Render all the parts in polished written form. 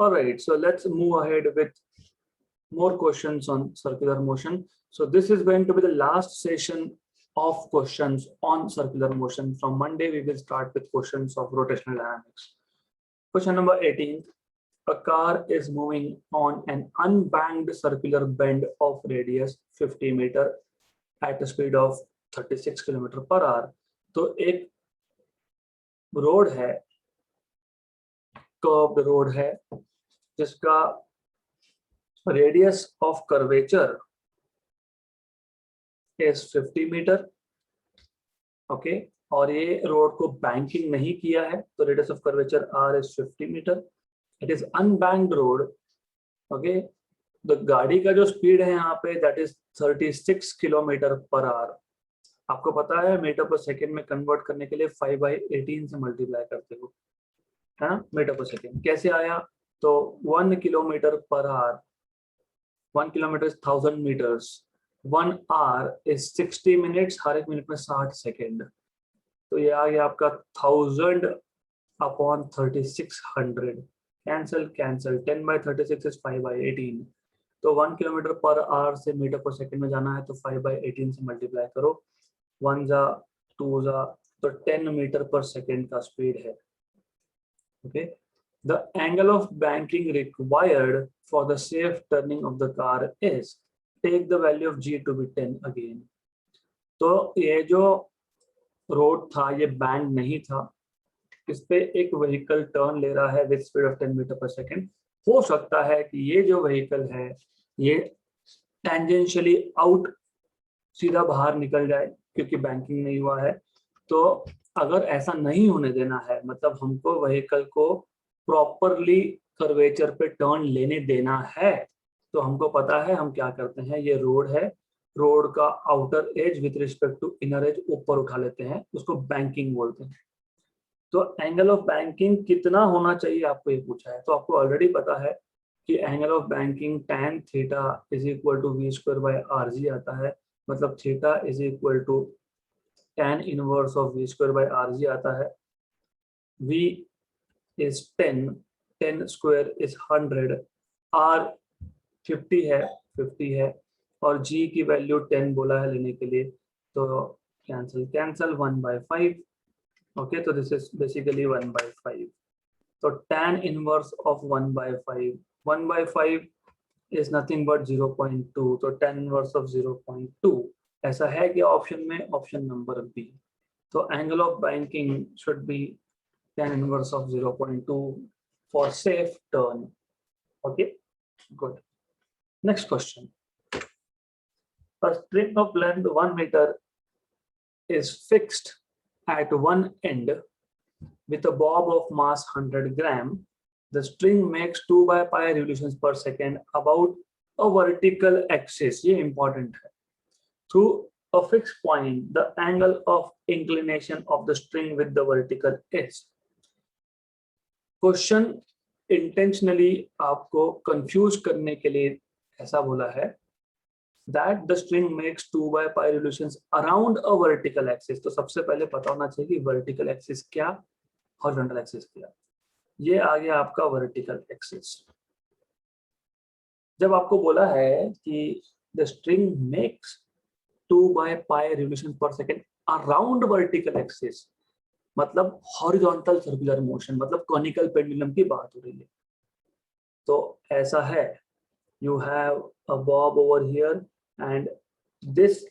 All right, so let's move ahead with more questions on circular motion. So this is going to be the last session of questions on circular motion. From Monday, we will start with questions of rotational dynamics. Question number 18. A car is moving on an unbanked circular bend of radius 50 meter at a speed of 36 km/h. तो एक road है, curved road है, जिसका radius of curvature is 50 metre. Okay, और ये road को banking नहीं किया है, तो radius of curvature r is 50 metre. It is unbanked road. Okay, तो गाड़ी का जो स्पीड है यहाँ पे दैट इज 36 km/h. आपको पता है मीटर पर सेकेंड में कन्वर्ट करने के लिए 5/18 से मल्टीप्लाई करते हो, है ना, मीटर पर सेकेंड. कैसे आया? तो 1 km/h, 1 kilometre is 1000 meters, 1 hour is 60 minutes, हर एक मिनट में 60 सेकेंड. तो ये आ गया आपका 1000/3600. Cancel cancel, 10/36 is 5/18. तो 1 km/h से मीटर पर सेकेंड में जाना है तो 5/18 से मल्टीप्लाई करो, 1 जा 2 जा, तो 10 मीटर पर सेकेंड का स्पीड है. Okay, the angle of banking required for the safe turning of the car is, take the value of g to be 10 again. तो ये जो रोड था ये बैंक नहीं था, इस पे एक व्हीकल टर्न ले रहा है विद स्पीड ऑफ 10 मीटर पर सेकेंड. हो सकता है कि ये जो व्हीकल है ये टेंजेंशियली आउट, सीधा बाहर निकल जाए क्योंकि बैंकिंग नहीं हुआ है. तो अगर ऐसा नहीं होने देना है, मतलब हमको व्हीकल को प्रॉपरली कर्वेचर पे टर्न लेने देना है, तो हमको पता है हम क्या करते हैं. ये रोड है, रोड का outer edge with respect to inner edge ऊपर उठा लेते हैं, उसको बैंकिंग बोलते हैं. तो एंगल ऑफ बैंकिंग कितना होना चाहिए आपको ये पूछा है. तो आपको ऑलरेडी पता है कि angle of banking tan theta is equal to v²/rg आता है, मतलब theta is equal to tan inverse of v²/rg आता है. v is 10, 10 square is 100, r 50 है और g की वैल्यू 10 बोला है लेने के लिए, तो कैंसिल कैंसिल, 1/5. ओके, तो दिस इज बेसिकली 1/5. तो tan inverse of 1/5 is nothing but 0.2. तो tan इनवर्स ऑफ 0.2 ऐसा है कि ऑप्शन में, ऑप्शन नंबर बी. तो angle of banking should be tan inverse of 0.2 for safe turn. Okay, good. Next question. A string of length 1 meter is fixed at one end with a bob of mass 100 gram. The string makes 2/pi revolutions per second about a vertical axis. ये important है. Through a fixed point, the angle of inclination of the string with the vertical is. Question intentionally आपको confuse करने के लिए ऐसा बोला है that the string makes 2/pi revolutions around a vertical axis. तो सबसे पहले पता होना चाहिए कि vertical axis क्या, horizontal axis क्या. ये आ गया आपका vertical axis. जब आपको बोला है कि the string makes 2/pi revolutions per second around vertical axis, मतलब हॉरिजॉन्टल सर्कुलर मोशन, मतलब कॉनिकल पेंडुलम की बात हो रही है. तो ऐसा है, you have a bob over here and this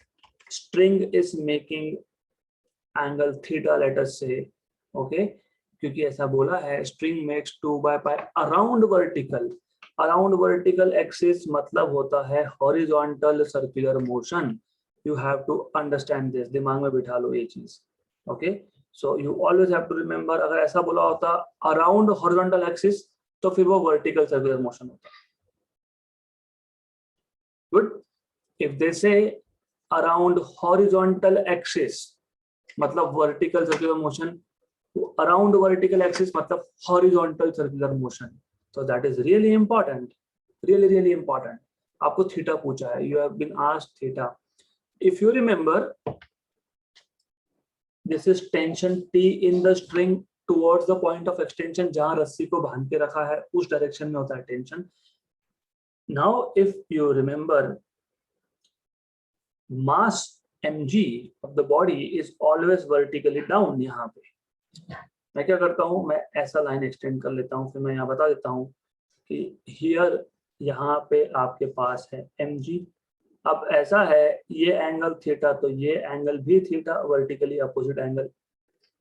string is making angle theta, let us say. Okay, क्योंकि ऐसा बोला है string makes 2/pi around vertical. Around vertical axis मतलब होता है horizontal circular motion. You have to understand this, दिमाग में बिठा लो ये चीज. Okay, so you always have to remember, अगर ऐसा बोला होता around horizontal axis तो फिर वो vertical circular motion होता. Good. If they say around horizontal axis मतलब vertical circular motion, around vertical axis मतलब horizontal circular motion. So that is really important, really important. आपको थीटा पूछा है, you have been asked theta. If you remember, this is tension T in the string towards the point of extension, जहां रस्सी को बांध के रखा है उस डायरेक्शन में होता है tension. Now if you remember, mass mg of the body is always vertically down. यहाँ पे मैं क्या करता हूँ, मैं ऐसा लाइन एक्सटेंड कर लेता हूँ, फिर मैं यहाँ बता देता हूँ कि हियर यहाँ पे आपके पास है mg. अब ऐसा है, ये एंगल थीटा, तो ये एंगल भी थीटा, वर्टिकली अपोजिट एंगल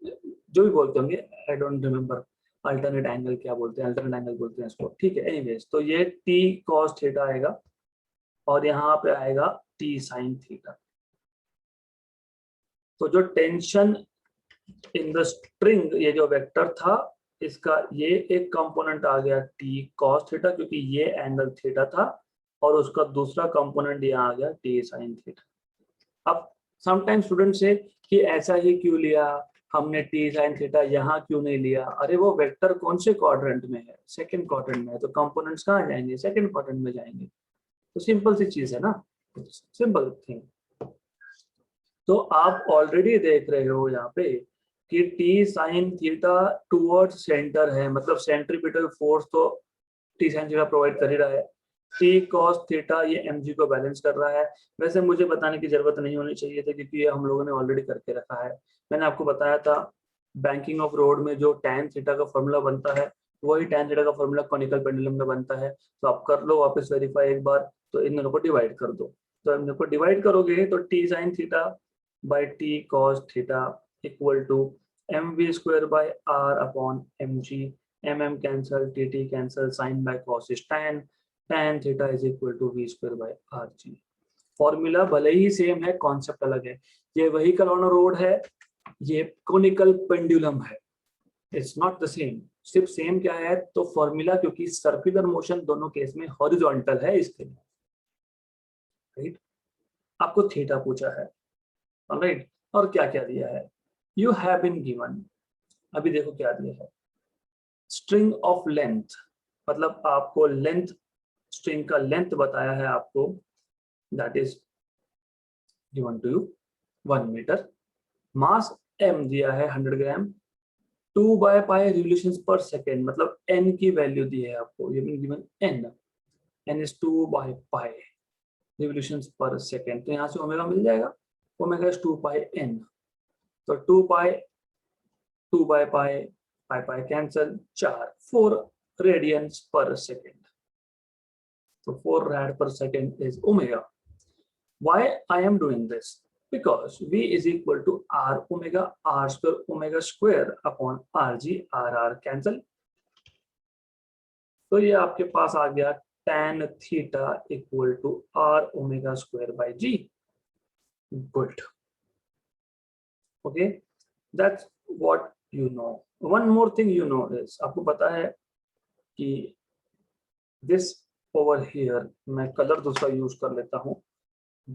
जो भी बोलते होंगे, I don't remember alternate angle क्या बोलते हैं, अल्टरनेट एंगल बोलते हैं इसको, ठीक है. एनीवेज, तो ये t cos थीटा आएगा और यहाँ पे आएगा t sin थीटा. तो जो टेंशन इन द स्ट्रिंग, ये जो वेक्टर था इसका, ये एक कंपोनेंट आ गया t cos थीटा, क्योंकि ये एंगल थीटा था, और उसका दूसरा कंपोनेंट यहाँ आ गया t sin थीटा. अब समटाइम स्टूडेंट से कि ऐसा ही क्यों लिया हमने t sin थीटा, यहाँ क्यों नहीं लिया? अरे वो वेक्टर कौन से क्वाड्रेंट में है? सेकंड क्वाड्रेंट में है, तो कंपोनेंट्स कहाँ जाएंगे? सेकंड क्वाड्रेंट में जाएंगे. तो सिंपल सी चीज है ना, सिंपल थिंग. तो आप ऑलरेडी देख रहे हो यहाँ पे कि t sin theta towards centre है, मतलब सेंट्रीपिटल फोर्स तो t sin थीटा प्रोवाइड कर ही रहा है. t cos थीटा ये mg को बैलेंस कर रहा है. वैसे मुझे बताने की जरूरत नहीं होनी चाहिए थी, क्योंकि ये हम लोगों ने ऑलरेडी करके रखा है. मैंने आपको बताया था बैंकिंग ऑफ रोड में जो tan थीटा का फॉर्मूला बनता है, वही tan थीटा का फॉर्मूला कॉनिकल पेंडुलम में बनता है. तो आप कर लो वापस वेरीफाई एक बार, तो इन दोनों को डिवाइड कर दो. तो इन दोनों को डिवाइड करोगे तो t sin theta by t cos theta equal to mv square by r upon mg. cancel, tt cancel, sin by cos is tan theta is equal to v square by rg. Formula भले ही same है, concept अलग है. ये vehicle on road है, ये conical pendulum है. It's not the same. सिर्फ same क्या है, तो फॉर्मूला, क्योंकि सर्कुलर मोशन दोनों केस में हॉरिजॉन्टल है, इसके लिए राइट. आपको थीटा पूछा है, राइट, और क्या क्या दिया है? यू हैव बीन गिवन, अभी देखो क्या दिया है, स्ट्रिंग ऑफ लेंथ, मतलब आपको लेंथ, स्ट्रिंग का लेंथ बताया है आपको, that is given to you 1 metre. Mass m दिया है 100 gram. 2 by pi revolutions per second, मतलब n की वैल्यू दी है आपको, ये given n is 2 by pi revolutions per second. तो यहाँ से ओमेगा मिल जाएगा, ओमेगा इज 2 पाई n. तो 2 पाई, 2 by pi, pi pi cancel, 4 radiance पर सेकेंड. तो 4 rad per second is omega. Why I am doing this? Because v is equal to r omega, r square upon rg, r cancel. तो ये आपके पास आ गया tan theta equal to r omega square by g. Good. Okay, that's what you know. One more thing you know is, आपको पता है कि this over here, मैं colour दूसरा यूज कर लेता हूं.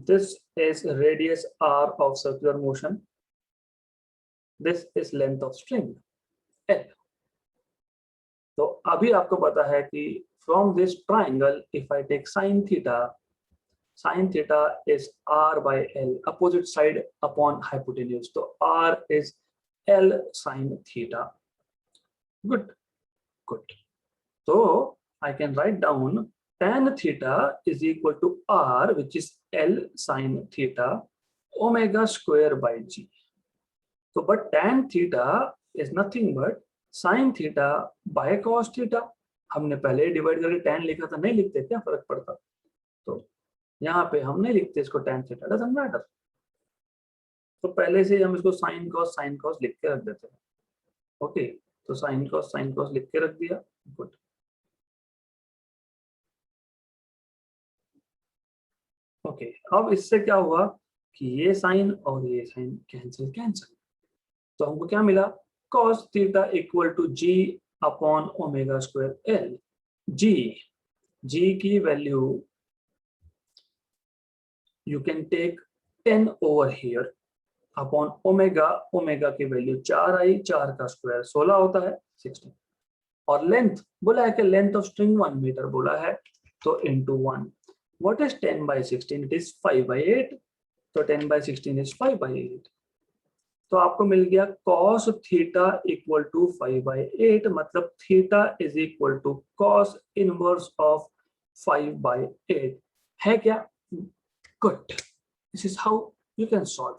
This is radius r of circular motion. This is length of string L. तो अभी आपको पता है कि from this triangle, if I take sin theta is r by L, opposite side upon hypotenuse. तो r is L sin theta. Good. So I can write down tan theta is equal to r, which is L sin theta, omega square by g. So but tan theta is nothing but sin theta by cos theta. हमने पहले divide करके tan लिखा था, नहीं लिखते, क्या फर्क पड़ता? तो यहाँ पे हम नहीं लिखते इसको tan theta, doesn't matter. तो पहले से हम इसको sin cos लिख के रख देते हैं. ओके, तो sin cos लिख के रख दिया. गुड. ओके, अब इससे क्या हुआ कि ये साइन और ये साइन कैंसिल. तो हमको क्या मिला, cos theta equal to g upon omega square L. g की value you can take 10 over here upon omega की वैल्यू 4 आई, 4 का स्क्वायर 16 होता है, 16. और लेंथ बोला है कि लेंथ ऑफ स्ट्रिंग 1 मीटर बोला है, तो into 1. What is 10 by 16? It is 5 by 8. So 10 by 16 is 5 by 8. तो आपको मिल गया cos थीटा इक्वल टू 5/8, मतलब theta is equal to cos inverse of 5/8 है क्या? Good, this is how you can solve.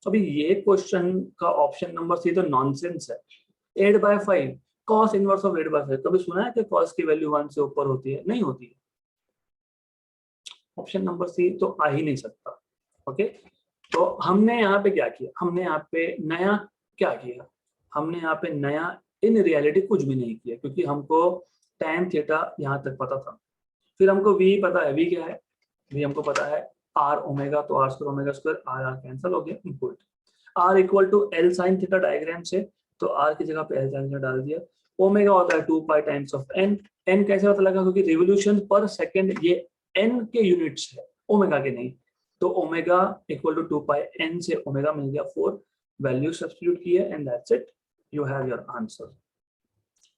अभी ये क्वेश्चन का ऑप्शन नंबर सी तो नॉनसेंस है। 8/5 cos इनवर्स ऑफ 8/5, कभी सुना है कि cos की वैल्यू 1 से ऊपर होती है? नहीं होती है। ऑप्शन नंबर सी तो आ ही नहीं सकता। ओके, तो हमने यहाँ पे क्या किया? हमने यहाँ पे नया क्या किया? हमने यहाँ पे नया इन रियलिटी कुछ भी नहीं किया, क्योंकि हमको tan थीटा यहाँ तक पता था। फिर हमको v पता है। v क्या है? v हमको पता है r ओमेगा, तो r square omega square, r cancel हो गया। Input r equal to l sine theta diagram से, तो r की जगह पे l साइन थीटा डाल दिया। ओमेगा होता है 2 पाई टाइम्स ऑफ n। n कैसे पता लगा? क्योंकि रिवोल्यूशन पर सेकंड ये n के यूनिट्स है, ओमेगा के नहीं। तो omega equal to 2 pi n से ओमेगा मिल गया 4, वैल्यू सब्स्टिट्यूट किया and that's it, you have your answer.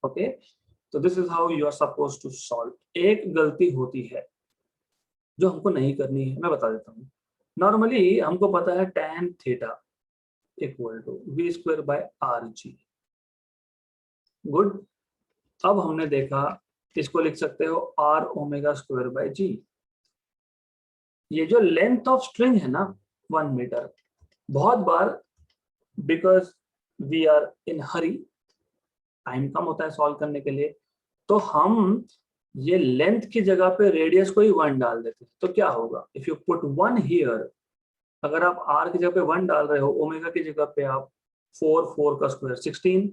Okay, तो this is how you are suppose to solve. एक गलती होती है जो हमको नहीं करनी है, मैं बता देता हूँ। नॉर्मली हमको पता है tan theta equal to v square by r g. Good, अब हमने देखा इसको लिख सकते हो r omega square by g. ये जो लेंथ ऑफ स्ट्रिंग है ना 1 मीटर, बहुत बार because we are in hurry, time कम होता है सॉल्व करने के लिए, तो हम ये लेंथ की जगह पे रेडियस को ही 1 डाल देते हैं। तो क्या होगा? इफ यू पुट 1 हियर, अगर आप r की जगह पे 1 डाल रहे हो, ओमेगा की जगह पे आप 4 का स्क्वायर 16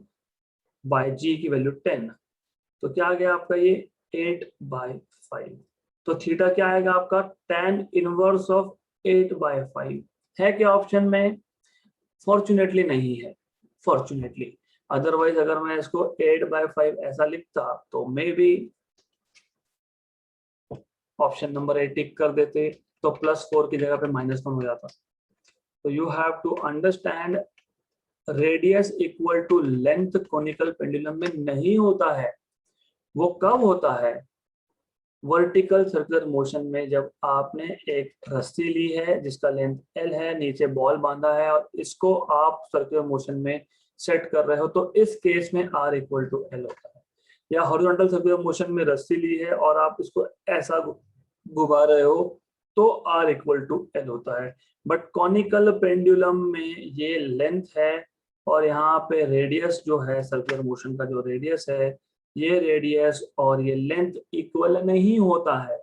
बाय g की वैल्यू 10, तो क्या आ गया आपका ये 8/5। तो थीटा क्या आएगा आपका? tan इनवर्स ऑफ 8/5 है क्या ऑप्शन में? फॉर्चुनेटली नहीं है, फॉर्चुनेटली। अदरवाइज अगर मैं इसको 8/5 ऐसा लिखता तो मे बी ऑप्शन नंबर 8 टिक कर देते, तो +4 की जगह पे -1 हो जाता। तो you have to understand, radius equal to length conical pendulum में नहीं होता है। वो कब होता है? वर्टिकल सर्कुलर मोशन में, जब आपने एक रस्सी ली है जिसका लेंथ L है, नीचे बॉल बांधा है और इसको आप सर्कुलर मोशन में सेट कर रहे हो, तो इस केस में R इक्वल टू L होता है। या हॉरिजॉन्टल सर्कुलर मोशन में रस्सी ली है और आप इसको ऐसा घुमा रहे हो, तो R इक्वल टू L होता है। बट कॉनिकल पेंडुलम में ये लेंथ है और यहाँ पे रेडियस जो है, सर्कुलर मोशन का जो रेडियस है, ये रेडियस और ये लेंथ इक्वल नहीं होता है।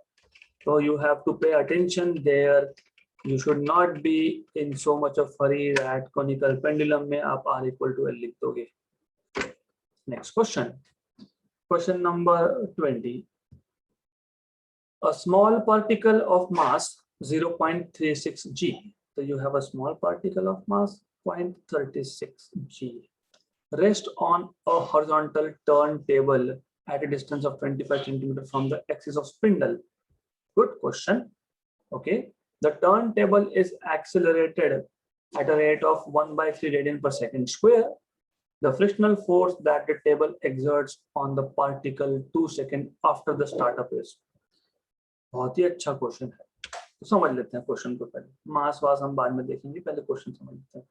तो you have to pay attention there, you should not be in so much of hurry that conical pendulum में आप R इक्वल टू L लिख दोगे। Next question, question number 20। A small particle of mass 0.36 g. So you have a small particle of mass 0.36 g. Rest on a horizontal turntable at a distance of 25 centimeters from the axis of spindle. Good question. Okay, the turntable is accelerated at a rate of 1/3 radian per second square. The frictional force that the table exerts on the particle 2 seconds after the startup is. बहुत ही अच्छा question है, तो समझ लेते हैं question को पहले। मास वास हम बाद में देखेंगे, पहले क्वेश्चन समझ लेते हैं।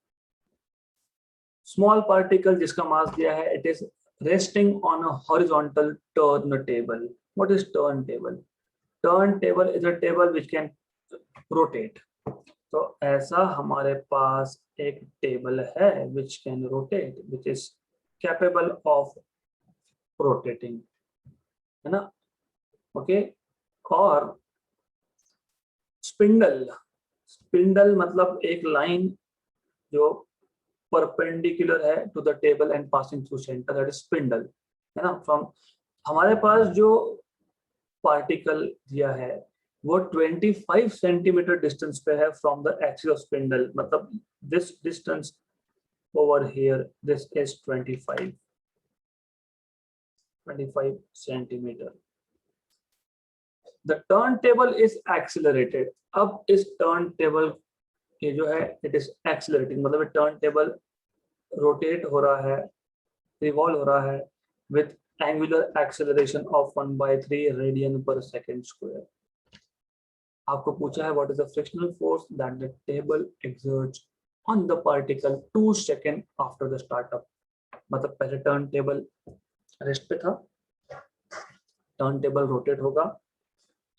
स्मॉल पार्टिकल जिसका मास दिया है, it is resting on a horizontal turn table. What is turn table? Turn table is a table which can rotate. तो ऐसा हमारे पास एक टेबल है which can rotate, which is capable of rotating, है ना? ओके, और स्पिंडल, स्पिंडल मतलब एक लाइन जो परपेंडिकुलर है to the table and passing through centre, that is spindle, है ना? फ्रॉम हमारे पास जो पार्टिकल दिया है वो 25 सेंटीमीटर डिस्टेंस पे है from the axis of spindle, मतलब this distance over here, this is 25 centimetre. The turn table is accelerated. अब इस टर्न टेबल ये जो है, इट इज एक्सिलरेटिंग, मतलब टर्न टेबल रोटेट हो रहा है, रिवॉल्व हो रहा है with angular acceleration of 1/3 radian per second square. आपको पूछा है what is the frictional force that the table exerts on the particle 2 seconds after the startup. मतलब पहले टर्न टेबल रेस्ट पे था, टर्न टेबल रोटेट होगा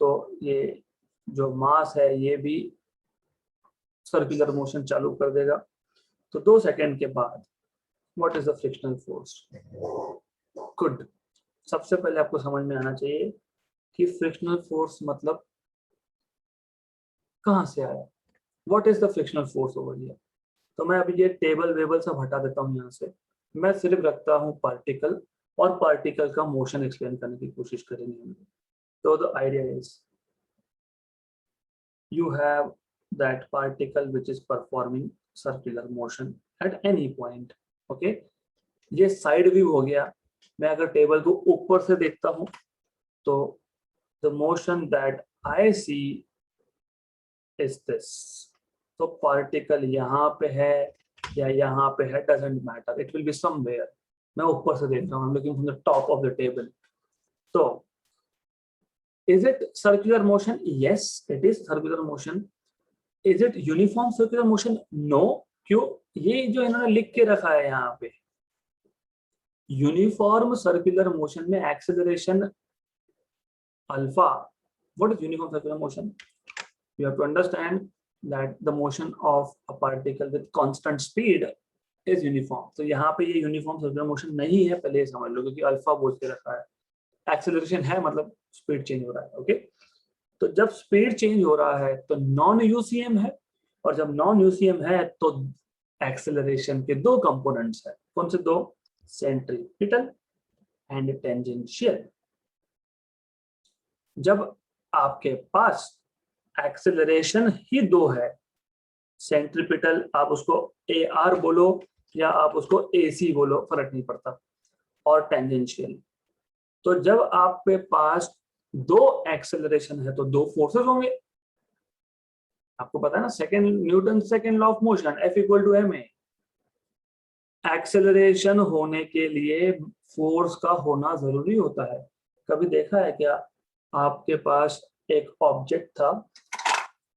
तो ये जो मास है ये भी सर्कुलर मोशन चालू कर देगा। तो 2 सेकंड के बाद what is the frictional force? Good. सबसे पहले आपको समझ में आना चाहिए कि फ्रिक्शनल फोर्स मतलब कहां से आया, what is the frictional force over here. तो मैं अभी ये टेबल वेबल सब हटा देता हूँ यहाँ से, मैं सिर्फ रखता हूँ पार्टिकल, और पार्टिकल का मोशन एक्सप्लेन करने की कोशिश करेंगे हम। तो the idea is you have that particle which is performing circular motion at any point. Okay, ये साइड व्यू हो गया। मैं अगर टेबल को ऊपर से देखता हूं तो the motion that I see is this. तो पार्टिकल यहाँ पे है या यहाँ पे है, doesn't matter, it will be somewhere. मैं ऊपर से देख रहा हूँ, I'm looking from the top of the table. तो is it circular motion? Yes, it is circular motion. Is it uniform circular motion? No. क्यों? ये जो इन्होंने लिख के रखा है यहाँ पे, यूनिफॉर्म सर्कुलर मोशन में acceleration alpha. What is uniform circular motion? You have to understand that the motion of a particle with constant speed is uniform. तो यहाँ पे ये यूनिफॉर्म सर्कुलर मोशन नहीं है, पहले ये समझ लो, क्योंकि अल्फा बोल के रखा है। एक्सेलरेशन है मतलब स्पीड चेंज हो रहा है। ओके, तो जब स्पीड चेंज हो रहा है तो नॉन यूसीएम है, और जब नॉन यूसीएम है तो एक्सेलरेशन के दो कंपोनेंट्स है। कौन से दो? Centripetal and tangential. जब आपके पास एक्सेलरेशन ही दो है, सेंट्रीपिटल आप उसको AR बोलो या आप उसको AC बोलो, फर्क नहीं पड़ता, और टेंजेंशियल, तो जब आपके पास दो एक्सेलरेशन है तो दो फोर्सेस होंगे। आपको पता है ना, second Newton second law of motion, F equal to ma। Acceleration होने के लिए फोर्स का होना जरूरी होता है। कभी देखा है क्या, आपके पास एक ऑब्जेक्ट था,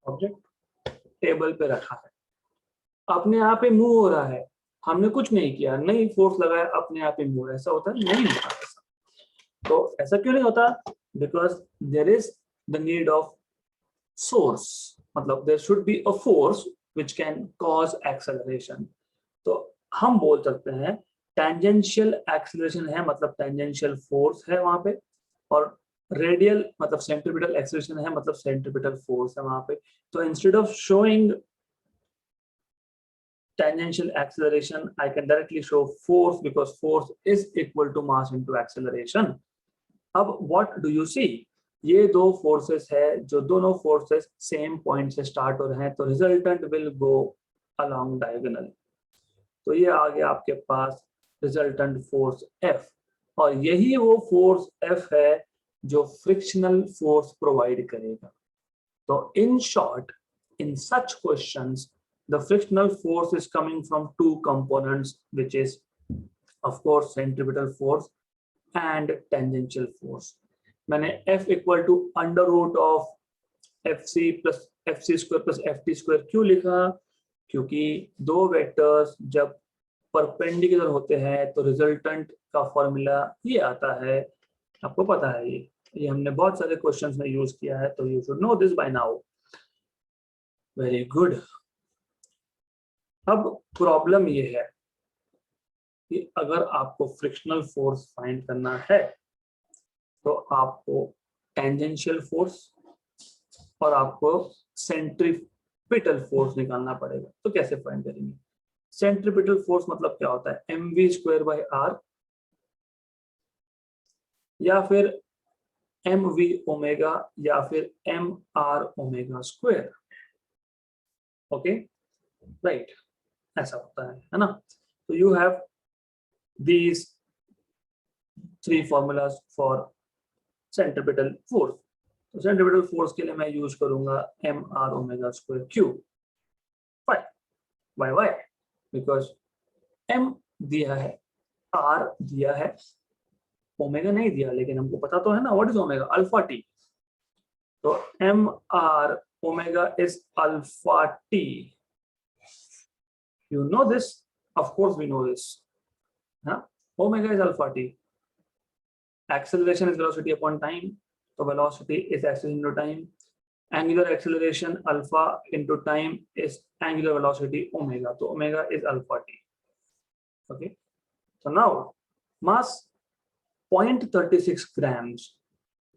ऑब्जेक्ट टेबल पे रखा है, अपने आप ही मूव हो रहा है, हमने कुछ नहीं किया, नहीं फोर्स लगाया, अपने आप ही मूव, ऐसा होता है? नहीं होता ऐसा। तो ऐसा क्यों नहीं होता? Because there is the need of source, मतलब there should be a force which can cause acceleration. तो हम बोल सकते हैं टेंजेंशियल एक्सेलरेशन है, मतलब टेंजेंशियल फोर्स है वहां पे, और रेडियल मतलब सेंट्रीपिटल एक्सेलरेशन है, मतलब सेंट्रीपिटल फोर्स है वहां पे। तो instead of showing tangential acceleration, I can directly show force, because force is equal to mass into acceleration. अब what do you see? ये दो फोर्सेस है, जो दोनों फोर्सेस सेम पॉइंट से स्टार्ट हो रहे हैं, तो resultant will go along diagonal. तो ये आ गया आपके पास रिजल्टेंट फोर्स F, और यही वो फोर्स F है जो फ्रिक्शनल फोर्स प्रोवाइड करेगा। तो in short, in such questions, the frictional force is coming from two components, which is, of course, centripetal force and tangential force. मैंने F equal to under root of FC plus FC square plus FT square क्यों लिखा? क्योंकि दो vectors जब perpendicular होते हैं तो resultant का फॉर्मूला ये आता है, आपको पता है, ये हमने बहुत सारे क्वेश्चंस में यूज किया है, तो you should know this by now. Very good. अब प्रॉब्लम ये है कि अगर आपको फ्रिक्शनल फोर्स फाइंड करना है तो आपको टेंजेंशियल फोर्स और आपको सेंट्रीपिटल फोर्स निकालना पड़ेगा। तो कैसे फाइंड करेंगे? सेंट्रीपिटल फोर्स मतलब क्या होता है? mv स्क्वायर बाय r, या फिर mv ओमेगा, या फिर mr omega square. Okay, right, ऐसा होता है ना। तो you have these three formulas for centripetal force. तो centripetal force के लिए मैं यूज करूंगा mr omega square Q. why? because m दिया है, r दिया है, ओमेगा नहीं दिया, लेकिन हमको पता तो है ना what is omega, alpha T. तो mr omega is alpha T, You know this? Of course we know this. Huh? Omega is alpha t. Acceleration is velocity upon time. So velocity is acceleration into time. Angular acceleration alpha into time is angular velocity omega. So omega is alpha t. Okay. So now mass 0.36 grams.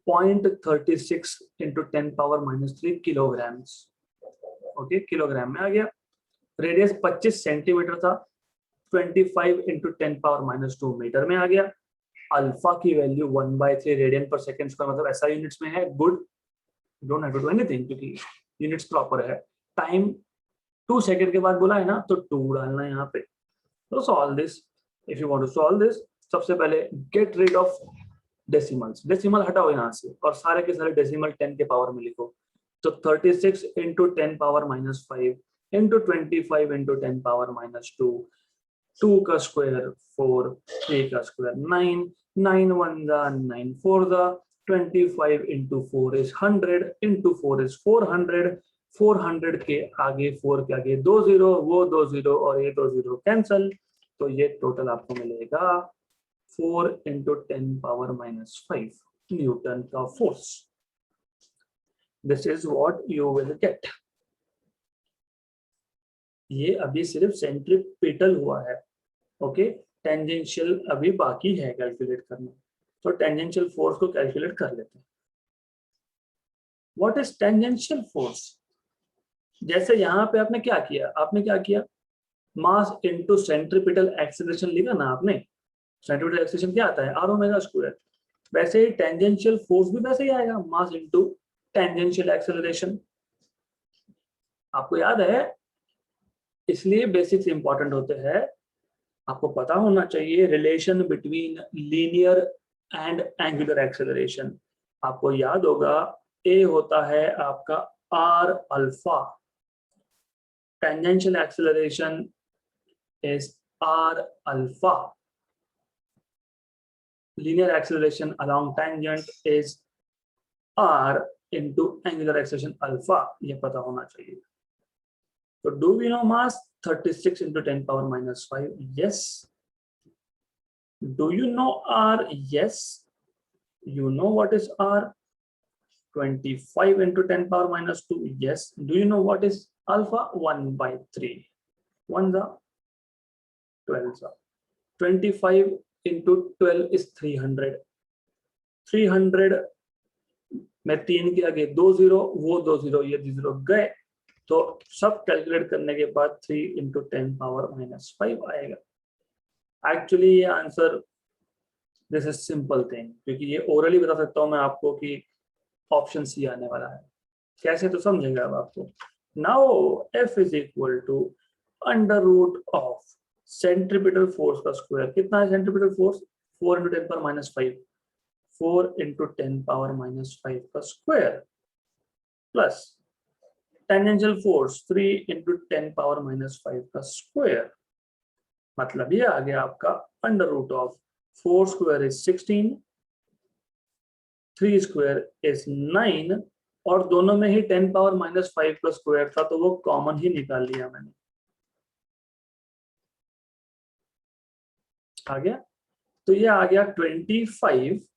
0.36 into 10 power minus 3 kilograms. Okay kilogram में आ गया. Radius 25 centimetre था. 25 into 10 power minus 2 metre में आ गया. Alpha की value 1/3 radian per second square, मतलब ऐसा units में है. Good, don't have to do anything क्योंकि यूनिट्स प्रॉपर है. टाइम 2 सेकेंड के बाद बोला है ना, तो 2 डालना है यहाँ पे. तो solve this. If you want to solve this, सबसे पहले get rid of decimals. Decimal हटाओ यहाँ से और सारे के सारे डेसिमल 10 के पावर में लिखो. तो 36 into 10 power minus 5 into 25 into 10 power minus 2. 2 का स्क्वायर 4, 3 का square 9, 9 1 the 9 4 the 25 into 4 is 100 into 4 is 400. 400 के आगे 4 के आगे 2 0, वो 2 0 और ये 2 0 कैंसल. तो ये टोटल आपको मिलेगा 4 into 10 power minus 5 न्यूटन का force. This is what you will get. ये अभी सिर्फ सेंट्रीपिटल हुआ है. ओके, टेंजेंशियल अभी बाकी है कैलकुलेट करना. तो टेंजेंशियल फोर्स को कैलकुलेट कर लेते हैं. What is tangential force? जैसे यहाँ पे आपने क्या किया, मास इनटू सेंट्रीपिटल एक्सीलरेशन लिखा ना आपने. सेंट्रीपिटल एक्सीलरेशन क्या आता है? r omega square. वैसे ही टेंजेंशियल फोर्स भी वैसे ही आएगा, मास इनटू टेंजेंशियल एक्सेलरेशन. आपको याद है, इसलिए बेसिक्स इंपॉर्टेंट होते हैं. आपको पता होना चाहिए relation between linear and angular acceleration. आपको याद होगा ए होता है आपका r alpha. Tangential acceleration is r alpha. Linear acceleration along tangent is r into angular acceleration alpha. ये पता होना चाहिए. So do we know mass 36 into 10 power minus 5? Yes. Do you know R? Yes. You know what is R? 25 into 10 power minus 2. Yes. Do you know what is alpha? 1/3. 1 the 12. 25 into 12 is 300. 300 में 3 के आगे 2 0, वो 2 0, ये 2 0 गए. तो सब calculate करने के बाद 3 into 10 power minus 5 आएगा. एक्चुअली ये answer, this is simple thing, क्योंकि ये ओरली बता सकता हूँ मैं आपको कि ऑप्शन सी आने वाला है. कैसे तो समझेगा अब आपको. Now F is equal to under root of centripetal force का स्क्वायर. कितना है centripetal force? 4 into 10 power minus 5. 4 into 10 power minus 5 का square plus tangential force 3 into 10 power minus 5 का स्क्वायर. मतलब ये आ गया आपका under root of 4 square is 16, 3 square is 9, और दोनों में ही 10 पावर माइनस 5 का स्क्वायर था, तो वो कॉमन ही निकाल लिया मैंने. आ गया. तो ये आ गया 25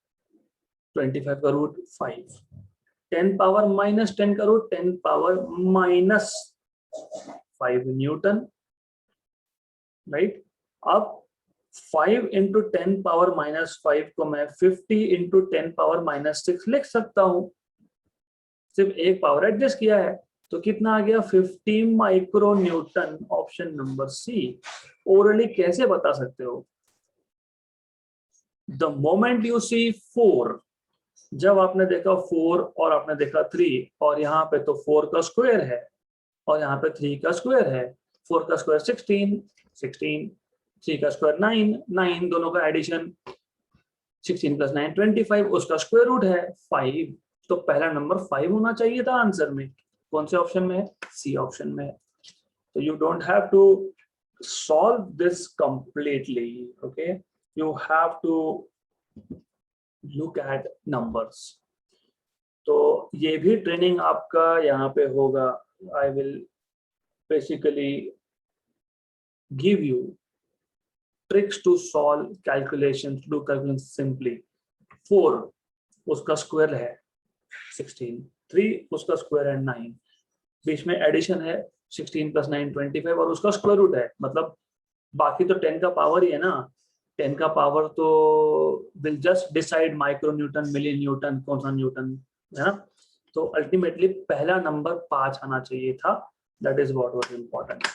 का रूट 5. 10 पावर माइनस 10 का root 10 power minus 5 newton. Right. अब 5 into 10 पावर माइनस 5 को मैं 50 into 10 पावर माइनस 6 लिख सकता हूं. सिर्फ एक पावर एडजस्ट किया है. तो कितना आ गया? 50 micro newton. Option number C. Orally कैसे बता सकते हो? द मोमेंट यू सी 4, जब आपने देखा 4 और आपने देखा 3, और यहाँ पे तो 4 का स्क्वायर है और यहाँ पे 3 का स्क्वायर है. 4 का स्क्वायर 16, 3 का स्क्वायर 9, दोनों का एडिशन 16 + 9 25, उसका स्क्वायर रूट है 5. तो पहला नंबर 5 होना चाहिए था आंसर में. कौन से ऑप्शन में है? सी ऑप्शन में. तो you don't have to solve this completely. Okay, you have to look at numbers. तो ये भी ट्रेनिंग आपका यहाँ पे होगा. I will basically give you tricks to solve calculations, to do calculations simply. 4 उसका स्क्वायर है 16, 3 उसका स्क्वायर है 9, बीच में एडिशन है 16 + 9 25 और उसका स्क्वायर रूट है, मतलब बाकी तो 10 का पावर ही है ना, 10 का पावर तो will just decide micro newton, milli newton, कौन सा न्यूटन है ना। तो अल्टीमेटली पहला नंबर 5 आना चाहिए था, that is what was important.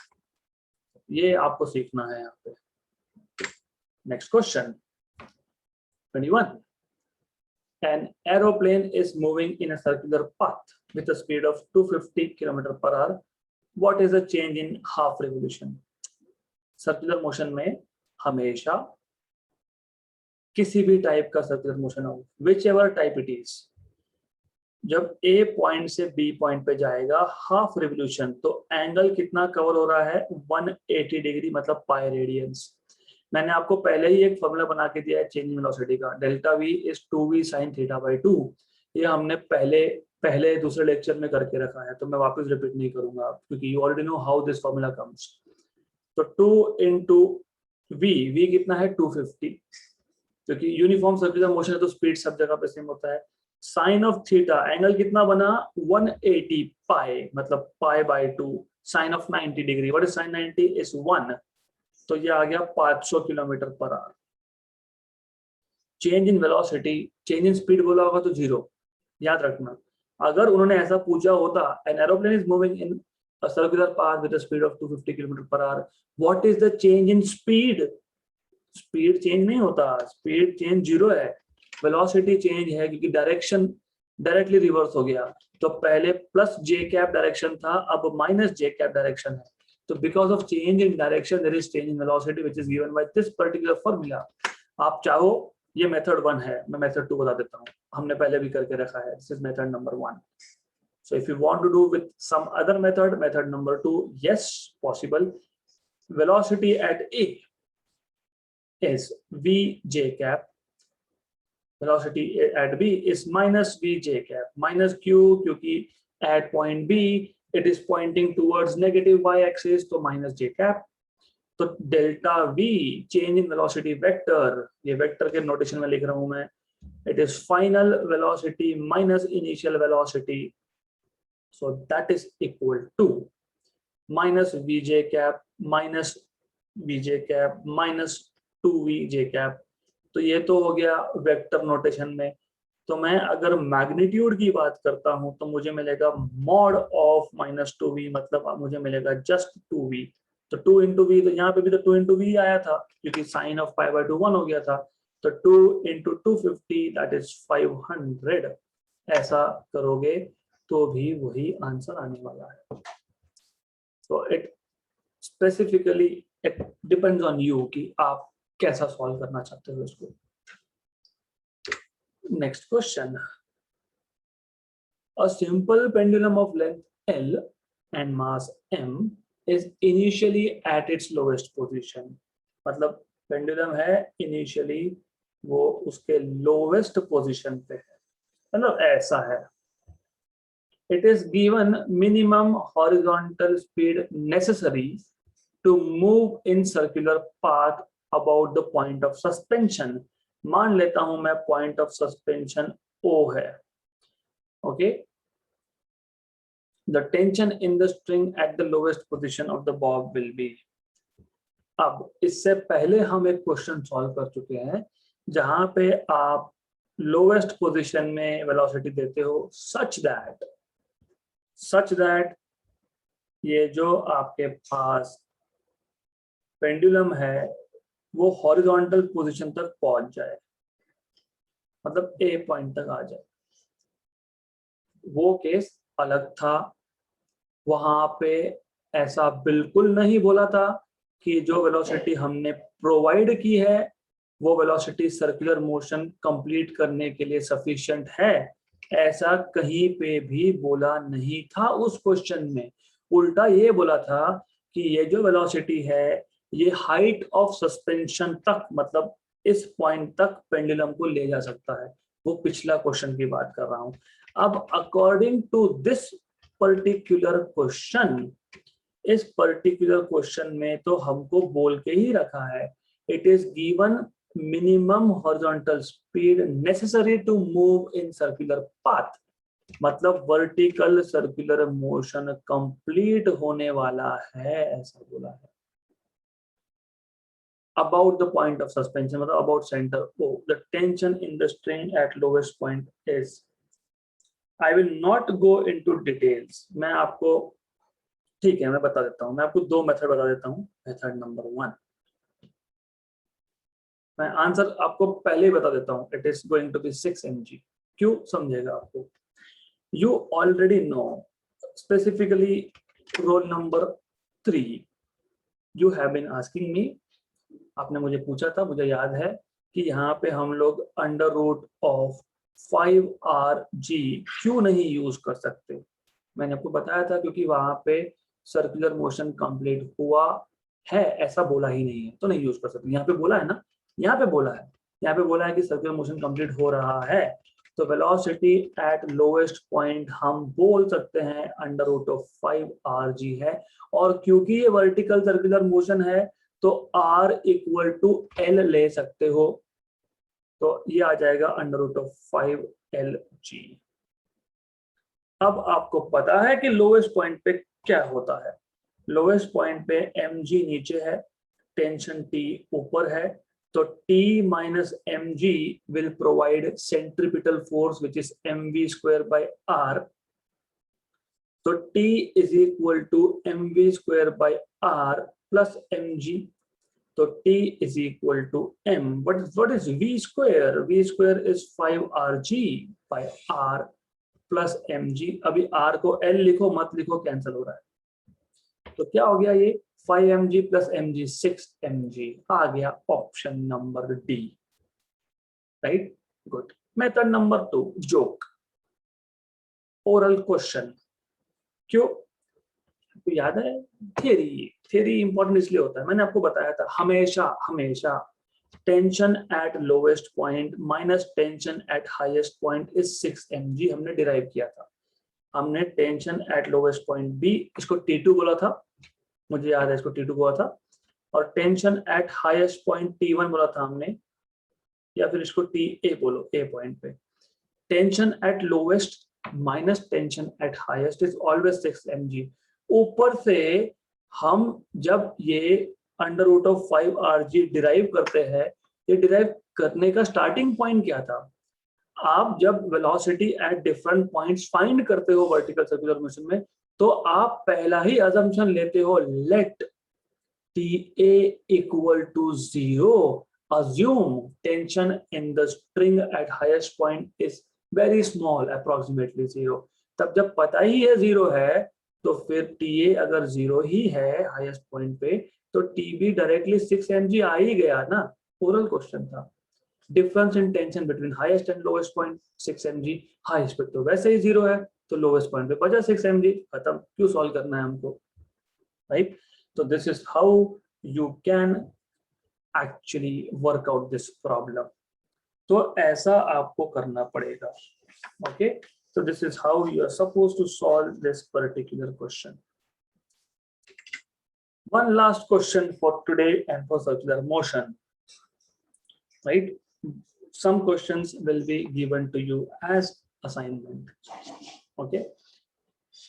ये आपको सीखना है यहाँ पे। Next question 21. An aeroplane is moving in a circular path with a speed of 250 km/h. What is the change in half revolution? Circular motion में हमेशा किसी भी टाइप का सर्कुलर मोशन हो, which ever type it is, जब ए point से B point पे जाएगा हाफ रिवोल्यूशन, तो एंगल कितना कवर हो रहा है 180 डिग्री, मतलब पाई रेडियंस। मैंने आपको पहले ही एक फॉर्मूला बना के दिया है चेंज इन वेलोसिटी का, delta we is 2v sin θ/2। ये हमने पहले दूसरे लेक्चर में करके रखा है, तो मैं वापस रिपीट नहीं करूंगा क्योंकि you already know how this formula comes. तो 2 × v कितना है 250, क्योंकि यूनिफॉर्म सर्कुलर मोशन है तो स्पीड सब जगह पे सेम होता है। साइन ऑफ थीटा, एंगल कितना बना 180 पाई, मतलब π/2, sine of 90 degree, what is sine 90 is 1, तो ये आ गया 500 km/h। Change in velocity, change in speed बोला होगा तो 0, याद रखना। अगर उन्होंने ऐसा पूछा होता an aeroplane is moving in a circular path with a speed of 250 km/h, what is the change in speed, speed change नहीं होता, स्पीड चेंज 0 है, वेलोसिटी चेंज है क्योंकि डायरेक्शन डायरेक्टली रिवर्स हो गया। तो पहले +j डायरेक्शन था, अब -j डायरेक्शन है। तो because of change in direction there is change in velocity which is given by this particular formula. आप चाहो ये मेथड 1 है, मैं मेथड 2 बता देता हूँ, हमने पहले भी करके रखा है, this is method number 1। So if you want to do with some other method, method number 2, yes, possible. Velocity at A is Vj cap. Velocity at B is -Vj cap. Minus Q क्योंकि at point B it is pointing towards negative y-axis, तो -j cap. तो delta V change in velocity vector, ये vector के notation में लिख रहा हूं मैं, it is final velocity minus initial velocity. So that is equal to minus Vj cap minus Vj cap minus 2Vj cap. तो ये तो हो गया वेक्टर नोटेशन में। तो मैं अगर मैग्नीट्यूड की बात करता हूं तो मुझे मिलेगा मॉड ऑफ -2v, मतलब मुझे मिलेगा जस्ट 2v। तो 2 × v, तो यहाँ पे भी तो 2 × v आया था क्योंकि साइन ऑफ π/2 1 हो गया था। तो 2 × 250 दैट इज 500। ऐसा करोगे तो भी वही आंसर आने वाला है। तो it specifically it depends on you कि आप कैसा सॉल्व करना चाहते हो इसको। Next question, a simple pendulum of length L and mass M is initially at its lowest position। मतलब पेंडुलम है इनिशियली वो उसके लोवेस्ट पोजीशन पे है, मतलब ऐसा है। It is given minimum horizontal speed necessary to move in circular path about the point of suspension। मान लेता हूं मैं point of suspension O है, okay? The tension in the string at the lowest position of the bob will be। अब इससे पहले हम एक क्वेश्चन सॉल्व कर चुके हैं जहां पे आप लोवेस्ट पोजीशन में वेलोसिटी देते हो सच दैट ये जो आपके पास पेंडुलम है वो हॉरिजॉन्टल पोजीशन तक पहुंच जाए, मतलब ए पॉइंट तक आ जाए। वो केस अलग था, वहां पे ऐसा बिल्कुल नहीं बोला था कि जो वेलोसिटी हमने प्रोवाइड की है वो वेलोसिटी सर्कुलर मोशन कंप्लीट करने के लिए सफिशिएंट है, ऐसा कहीं पे भी बोला नहीं था उस क्वेश्चन में। उल्टा ये बोला था कि ये जो वेलोसिटी है ये हाइट ऑफ सस्पेंशन तक, मतलब इस पॉइंट तक पेंडुलम को ले जा सकता है। वो पिछला क्वेश्चन की बात कर रहा हूं। अब according to this particular question इस पर्टिकुलर क्वेश्चन में तो हमको बोल के ही रखा है, it is given minimum horizontal speed necessary to move in circular path, मतलब वर्टिकल सर्कुलर मोशन कंप्लीट होने वाला है, ऐसा बोला है। About the point of suspension, मतलब about center O, the tension in the string at lowest point is, I will not go into details, मैं आपको, ठीक है मैं बता देता हूँ, मैं आपको दो मेथड बता देता हूँ। मेथड नंबर 1, मैं आंसर आपको पहले ही बता देता हूँ, it is going to be 6 mg। क्यों समझेगा आपको, you already know, specifically roll number 3 you have been asking me, आपने मुझे पूछा था, मुझे याद है कि यहाँ पे हम लोग अंडर रूट ऑफ 5rg क्यों नहीं यूज कर सकते। मैंने आपको बताया था क्योंकि वहां पे सर्कुलर मोशन कंप्लीट हुआ है, ऐसा बोला ही नहीं है, तो नहीं यूज कर सकते। यहाँ पे बोला है ना, यहाँ पे बोला है, यहाँ पे बोला है कि सर्कुलर मोशन कंप्लीट हो रहा है, तो वेलोसिटी एट लोएस्ट पॉइंट हम बोल सकते हैं अंडर रूट ऑफ 5rg है। और क्योंकि ये वर्टिकल सर्कुलर मोशन है तो r इक्वल टू l ले सकते हो, तो ये आ जाएगा अंडर रूट ऑफ 5lg। अब आपको पता है कि लोएस्ट पॉइंट पे क्या होता है, लोएस्ट पॉइंट पे mg नीचे है, टेंशन T ऊपर है, तो T minus mg will provide centripetal force which is mv square by r, तो T is equal to mv square by r plus mg, तो T is equal to m. What is V square? V square is 5rg by r plus mg। अभी r को l लिखो मत लिखो, cancel हो रहा है, तो क्या हो गया ये 5mg plus mg 6mg आ गया option number D, right, good. Method number 2, joke, oral question. क्यों, आपको याद है थ्योरी इंपॉर्टेंट इसलिए होता है, मैंने आपको बताया था हमेशा tension at lowest point minus tension at highest point is 6 mg, हमने डिराइव किया था। हमने tension at lowest point B, इसको T2 बोला था, मुझे याद है इसको T2 बोला था, और tension at highest point T1 बोला था हमने, या फिर इसको TA बोलो, ए पॉइंट पे। Tension at lowest minus tension at highest is always 6 mg। ऊपर से हम जब ये under root of 5rg derive करते हैं, ये डिराइव करने का स्टार्टिंग पॉइंट क्या था, आप जब velocity at different points find करते हो वर्टिकल सर्कुलर मोशन में, तो आप पहला ही अजम्पशन लेते हो, let TA equal to 0, assume tension in the string at highest point is very small, approximately 0। तब जब पता ही है 0 है, तो फिर TA अगर 0 ही है हाईएस्ट पॉइंट पे, तो TB डायरेक्टली 6 mg आ ही गया ना, ओरल क्वेश्चन था। Difference in tension between highest and lowest point 6 mg, highest पे तो वैसे ही 0 है, तो लोएस्ट पॉइंट पे बचा 6 mg, खत्म, क्यों सॉल्व करना है हमको, राइट। तो this is how you can actually work out this problem, तो ऐसा आपको करना पड़ेगा, okay. So this is how you are supposed to solve this particular question. One last question for today and for circular motion, right? Some questions will be given to you as assignment, okay?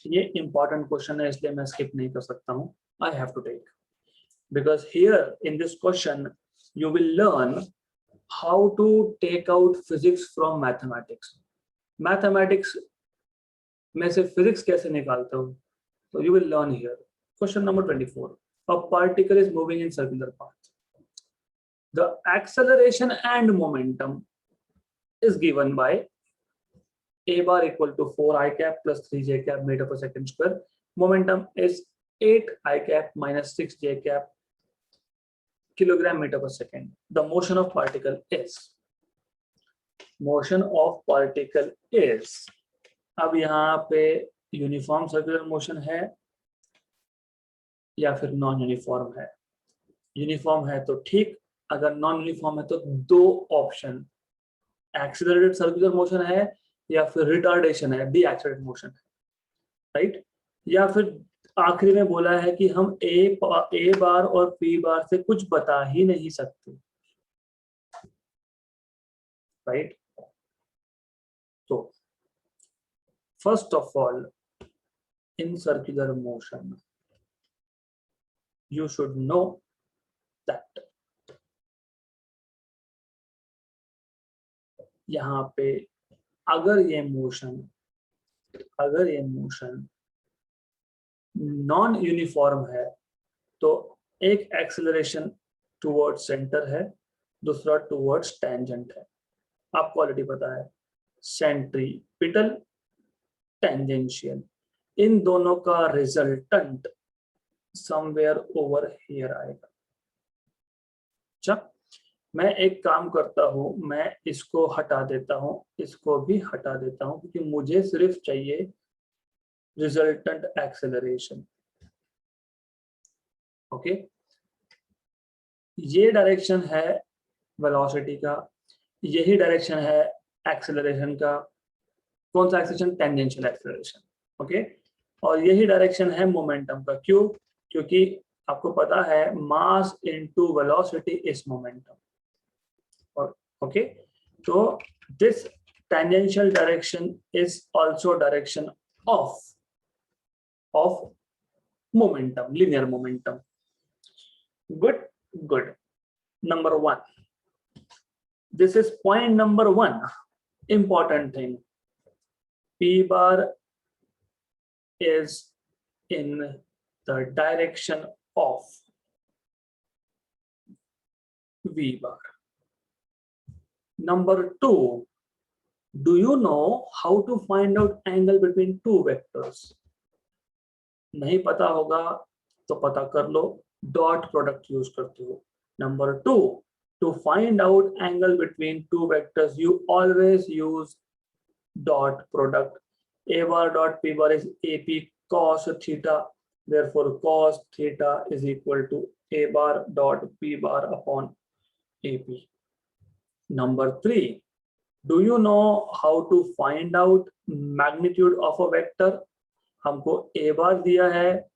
ये important question है, इसलिए मैं skip नहीं कर सकता हूँ, I have to take, because here in this question you will learn how to take out physics from mathematics. Mathematics में से physics कैसे निकालते हो, so you will learn here. Question number 24, a particle is moving in circular path, the acceleration and momentum is given by a bar equal to 4i cap plus 3j cap meter per second square, momentum is 8i cap minus 6j cap kilogram meter per second, the motion of particle is, motion of particle is, अब यहाँ पे uniform circular motion है या फिर non uniform है, uniform है तो ठीक, अगर नॉन यूनिफॉर्म है तो दो ऑप्शन, एक्सीलरेटेड सर्कुलर मोशन है या फिर रिटार्डेशन है, डी एक्सीलरेटेड मोशन है, राइट, या फिर आखिरी में बोला है कि हम ए बार और पी बार से कुछ बता ही नहीं सकते, राइट। तो first of all, in circular motion you should know that यहाँ पे अगर ये मोशन नॉन यूनिफॉर्म है तो एक एक्सेलरेशन टुवर्ड्स सेंटर है, दूसरा टुवर्ड्स टेंजेंट है। आपको ऑलरेडी पता है सेंट्रीपिटल, टेंजेंशियल, इन दोनों का रिजल्टेंट समवेयर ओवर हियर आएगा। अच्छा, मैं एक काम करता हूं, मैं इसको हटा देता हूं, इसको भी हटा देता हूं, क्योंकि मुझे सिर्फ चाहिए रिजल्टेंट एक्सेलरेशन। ओके, ये डायरेक्शन है वेलोसिटी का, यही डायरेक्शन है एक्सेलरेशन का। कौन सा एक्सेलरेशन? Tangential acceleration. ओके, और यही डायरेक्शन है मोमेंटम का। क्यों? क्योंकि आपको पता है mass into velocity is momentum. Okay, तो this tangential direction is also direction of momentum, linear momentum. Good. Number one, this is point number one, important thing. P bar is in the direction of V bar. Number two, do you know how to find out angle between two vectors? नहीं पता होगा तो पता कर लो, dot product use करते हो। Number two, to find out angle between two vectors you always use dot product. A bar dot P bar is AP cos theta, therefore cos theta is equal to A bar dot P bar upon AP. Number three, do you know how to find out magnitude of a vector? हमको A bar दिया है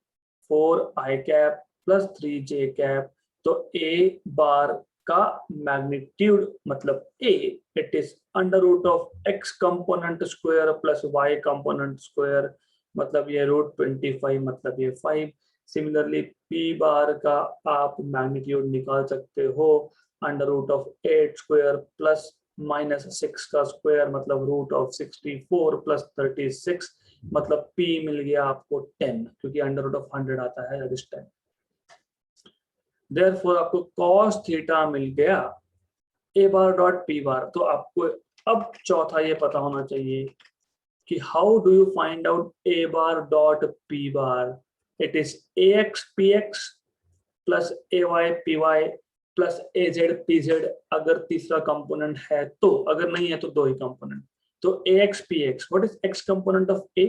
4i cap plus 3j cap, तो A bar का magnitude मतलब A, it is under root of x component square plus y component square, मतलब ये √25, मतलब ये 5। सिमिलरली P बार का आप मैग्नीट्यूड निकाल सकते हो under root of 8 square plus -6 का स्क्वायर, मतलब √64 प्लस 36, मतलब P मिल गया आपको 10, क्योंकि अंडर रूट ऑफ 100 आता है, दैट इज 10। Therefore आपको cos थीटा मिल गया A बार डॉट P बार। तो आपको अब चौथा ये पता होना चाहिए कि how do you find out A bar dot P bar? It is AX PX plus AY PY plus AZ PZ, अगर तीसरा कंपोनेंट है तो, अगर नहीं है तो दो ही कंपोनेंट। तो AX PX, what is X component of A?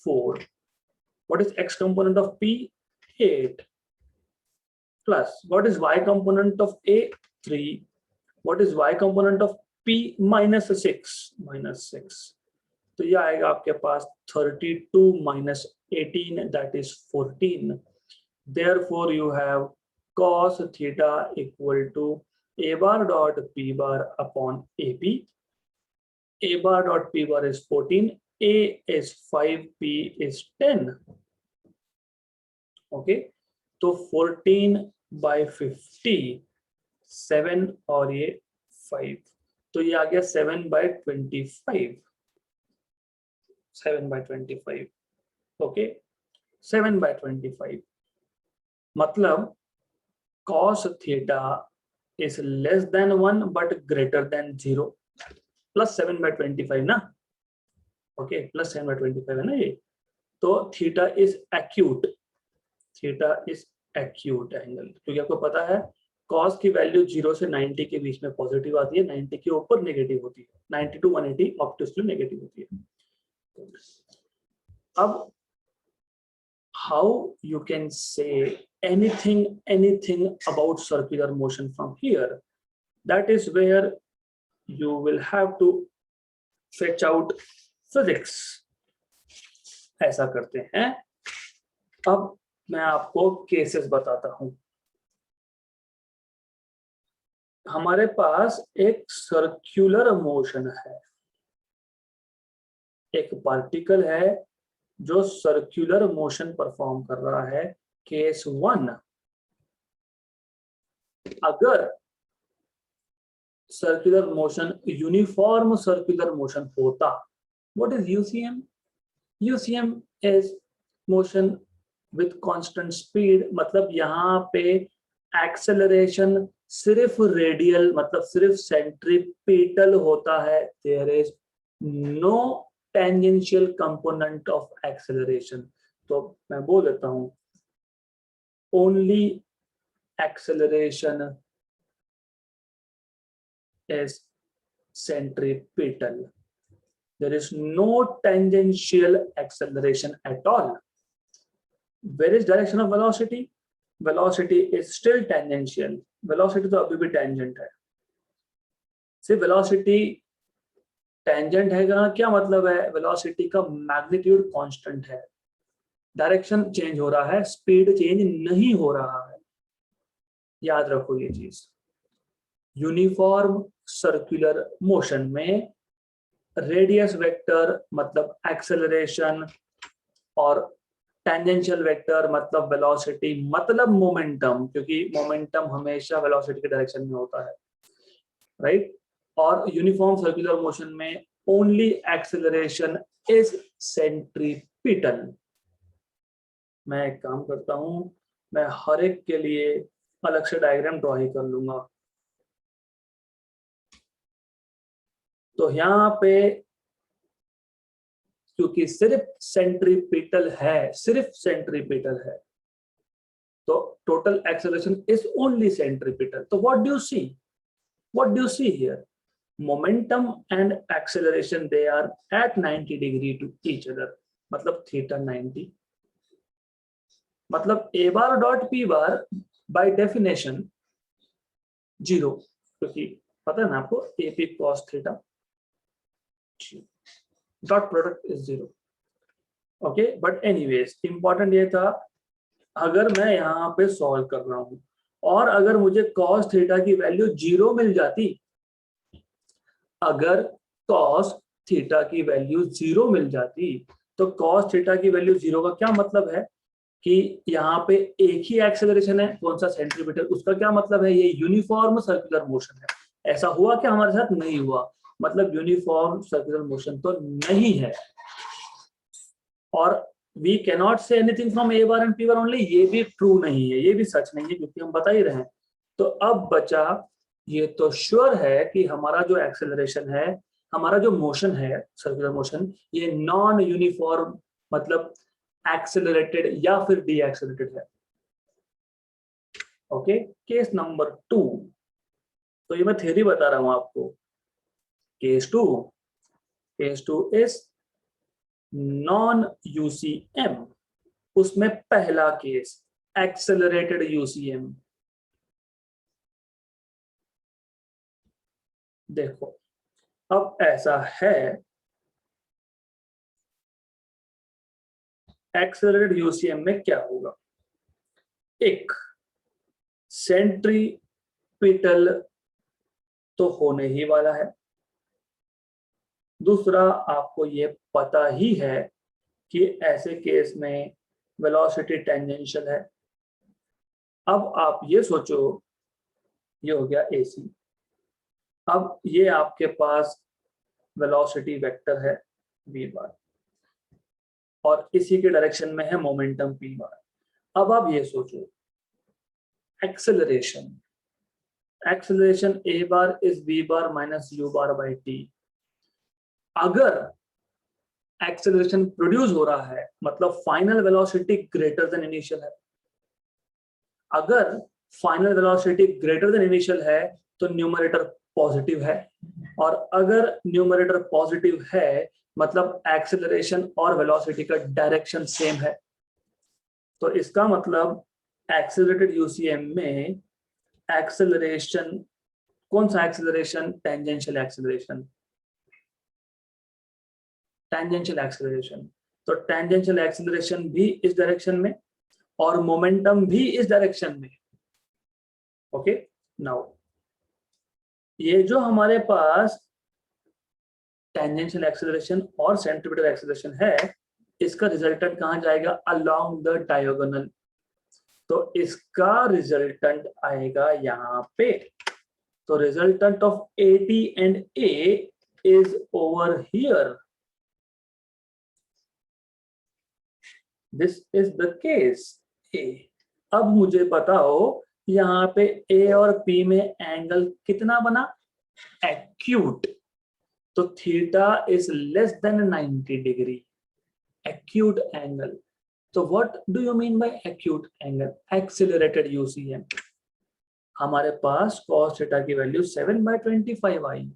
4। What is X component of P? 8। Plus what is y component of A? 3. What is y component of P? -6, -6। तो ये आएगा आपके पास 32 minus 18, that is 14। Therefore you have cos theta equal to A bar dot P bar upon AP। A bar dot P bar is 14, A is 5, P is 10। okay, तो 14/50, 7 और ये 5, तो ये आ गया 7/25, 7/25। ओके, 7/25 मतलब cos theta is less than 1 but greater than 0, plus 7/25 ना। Okay, plus 7/25 है ना ये। तो theta is acute, theta is acute angle, क्योंकि आपको पता है cos की वैल्यू 0 से 90 के बीच में पॉजिटिव आती है, 90 के ऊपर नेगेटिव होती है, 90 to 180 ऑब्वियसली नेगेटिव होती है। अब how you can say anything about circular motion from here, that is where you will have to fetch out physics। ऐसा करते हैं, अब मैं आपको केसेस बताता हूं। हमारे पास एक सर्कुलर मोशन है, एक पार्टिकल है जो सर्कुलर मोशन परफॉर्म कर रहा है। केस 1, अगर circular motion uniform circular motion होता, what is UCM? UCM is motion with constant speed, मतलब यहाँ पे एक्सेलरेशन सिर्फ रेडियल मतलब सिर्फ सेंट्रीपिटल होता है। There is no tangential component of acceleration. तो मैं बोल देता हूं, only acceleration is centripetal. There is no tangential acceleration at all. Where is direction of velocity? Velocity is still tangential. Velocity तो अभी भी tangent है। सिर्फ velocity tangent है का क्या मतलब है? Velocity का magnitude constant है, डायरेक्शन चेंज हो रहा है, स्पीड चेंज नहीं हो रहा है। याद रखो ये चीज। यूनिफॉर्म सर्कुलर मोशन में रेडियस वेक्टर मतलब एक्सेलरेशन और टेंजेंशियल वेक्टर मतलब वेलोसिटी मतलब मोमेंटम, क्योंकि मोमेंटम हमेशा वेलोसिटी के डायरेक्शन में होता है, राइट। और यूनिफॉर्म सर्कुलर मोशन में ओनली एक्सेलरेशन इज सेंट्रीपिटल। मैं एक काम करता हूं, मैं हर एक के लिए अलग से डायग्राम ड्रॉ ही कर लूंगा। तो यहाँ पे क्योंकि सिर्फ सेंट्रीपिटल है, सिर्फ सेंट्रीपिटल है, तो total acceleration is only centripetal. तो what do you see? What do you see here? Momentum and acceleration they are at 90 degree to each other, मतलब थीटा 90। मतलब A bar dot P bar by definition zero, क्योंकि पता है ना आपको A P cos theta, dot product is zero. Okay, but anyways important ये था, अगर मैं यहाँ पे सॉल्व कर रहा हूं और अगर मुझे cos थीटा की वैल्यू जीरो मिल जाती, अगर cos थीटा की वैल्यू जीरो मिल जाती, तो cos थीटा की वैल्यू जीरो का क्या मतलब है कि यहाँ पे एक ही एक्सेलरेशन है, कौन सा? सेंट्रीपिटल। उसका क्या मतलब है? ये यूनिफॉर्म सर्कुलर मोशन है। ऐसा हुआ क्या हमारे साथ? नहीं हुआ। मतलब यूनिफॉर्म सर्कुलर मोशन तो नहीं है। और we cannot say anything from A bar and P bar only, ये भी ट्रू नहीं है, ये भी सच नहीं है, क्योंकि हम बता ही रहे हैं। तो अब बचा, ये तो श्योर है कि हमारा जो एक्सेलरेशन है, हमारा जो मोशन है सर्कुलर मोशन, ये नॉन यूनिफॉर्म मतलब एक्सेलरेटेड या फिर डी एक्सेलरेटेड है। ओके, केस नंबर 2, तो ये मैं थ्योरी बता रहा हूं आपको। Case 2, case 2 is non UCM. उसमें पहला केस एक्सेलरेटेड यूसीएम। देखो अब ऐसा है, एक्सेलरेटेड यूसीएम में क्या होगा? एक सेंट्रीपिटल तो होने ही वाला है, दूसरा आपको ये पता ही है कि ऐसे केस में वेलोसिटी टेंजेंशियल है। अब आप ये सोचो, ये हो गया एसी। अब ये आपके पास वेलोसिटी वेक्टर है v बार, और इसी के डायरेक्शन में है मोमेंटम p बार। अब आप ये सोचो, acceleration, acceleration a bar is v bar minus u bar by t। अगर एक्सेलरेशन प्रोड्यूस हो रहा है मतलब final velocity greater than initial है। अगर final velocity greater than initial है तो न्यूमरेटर पॉजिटिव है, और अगर न्यूमरेटर पॉजिटिव है मतलब एक्सेलरेशन और वेलोसिटी का डायरेक्शन सेम है। तो इसका मतलब एक्सेलरेटेड यूसीएम में एक्सेलरेशन, कौन सा acceleration? Tangential acceleration, tangential acceleration. तो टेंजेंशियल एक्सेलरेशन भी इस डायरेक्शन में, और मोमेंटम भी इस डायरेक्शन में। ओके, नाउ ये जो हमारे पास टेंजेंशियल एक्सेलरेशन और सेंट्रीपिटल एक्सेलरेशन है, इसका रिजल्टेंट कहाँ जाएगा? Along the diagonal. तो इसका रिजल्टेंट आएगा यहाँ पे। तो resultant of AT and A is over here. This is the case A. अब मुझे बताओ यहाँ पे A और P में एंगल कितना बना? एक्यूट। तो theta is less than 90 degree, acute angle. तो what do you mean by acute angle? Accelerated UCM। हमारे पास cos थीटा की वैल्यू 7/25 आई,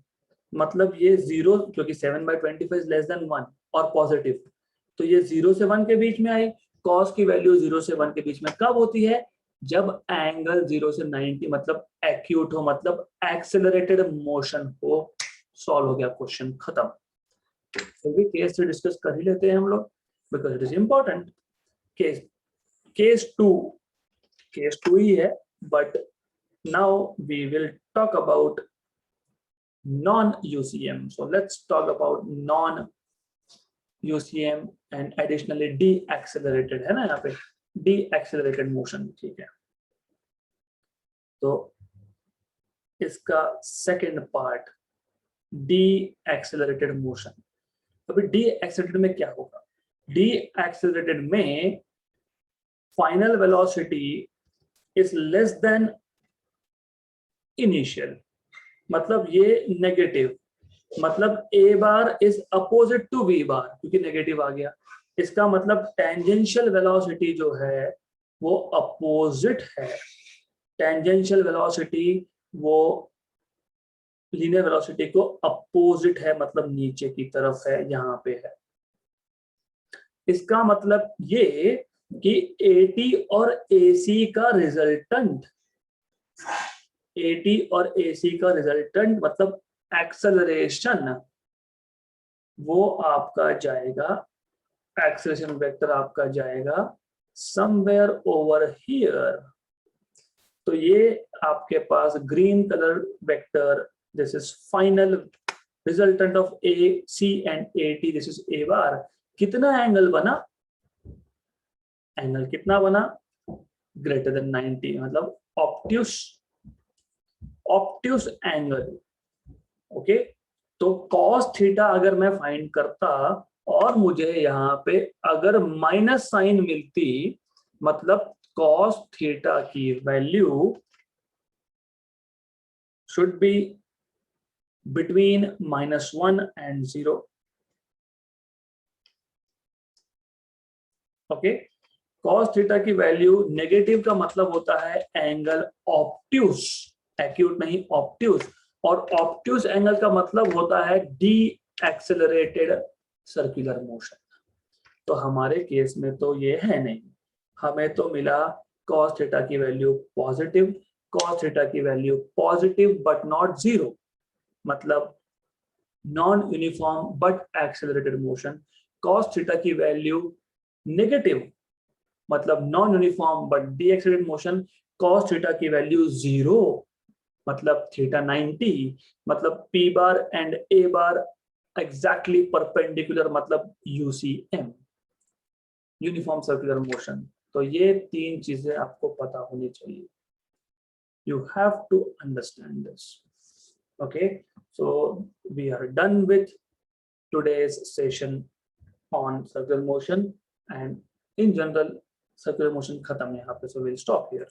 मतलब ये 0, क्योंकि 7/25 इज लेस देन 1 और पॉजिटिव, तो ये 0 से 1 के बीच में आई। cos की वैल्यू 0 से 1 के बीच में कब होती है? जब एंगल 0 से 90 मतलब एक्यूट हो, मतलब एक्सेलरेटेड मोशन हो। सॉल्व हो गया, क्वेश्चन खत्म। फिर भी केस से डिस्कस कर ही लेते हैं हम लोग, because it is important. Case two ही है, but now we will talk about non-UCM. So let's talk about non-UCM and additionally deaccelerated, है ना यहाँ पे deaccelerated motion, ठीक है। तो इसका सेकेंड पार्ट deaccelerated motion। अभी deaccelerated में क्या होगा? deaccelerated में final velocity is less than initial, मतलब ये नेगेटिव, मतलब A bar is opposite to B bar, क्योंकि नेगेटिव आ गया। इसका मतलब टेंजेंशियल वेलोसिटी जो है वो अपोजिट है। टेंजेंशियल वेलोसिटी वो लीनियर वेलोसिटी को अपोजिट है, मतलब नीचे की तरफ है, यहाँ पे है। इसका मतलब ये कि AT और AC का रिजल्टेंट, AT और AC का रिजल्टेंट मतलब एक्सेलरेशन, वो आपका जाएगा, एक्सेलरेशन वेक्टर आपका जाएगा समवेयर ओवर हियर। तो ये आपके पास green colour vector, this is final resultant of AC and AT, this is A bar. कितना एंगल बना? एंगल कितना बना? ग्रेटर देन 90, मतलब ऑब्ट्यूस एंगल। ओके, तो cos थीटा अगर मैं फाइंड करता और मुझे यहाँ पे अगर माइनस साइन मिलती, मतलब cos थीटा की value should be between -1 and 0। Okay, cos theta की वैल्यू नेगेटिव का मतलब होता है एंगल ऑब्ट्यूस, एक्यूट नहीं ऑब्ट्यूस, और ऑब्ट्यूस एंगल का मतलब होता है डी एक्सेलरेटेड सर्कुलर मोशन। तो हमारे केस में तो ये है नहीं, हमें तो मिला cos थीटा की वैल्यू पॉजिटिव, cos थीटा की वैल्यू पॉजिटिव बट नॉट 0, मतलब non uniform but accelerated motion. cos theta की वैल्यू नेगेटिव, मतलब non uniform but de accelerated motion. cos theta की वैल्यू 0, मतलब थीटा 90, मतलब P bar and A bar exactly perpendicular, मतलब UCM, uniform circular motion. तो ये तीन चीजें आपको पता होनी चाहिए, you have to understand this. Okay, so we are done with today's session on circular motion and in general circular motion खत्म है यहाँ पे, so we'll stop here.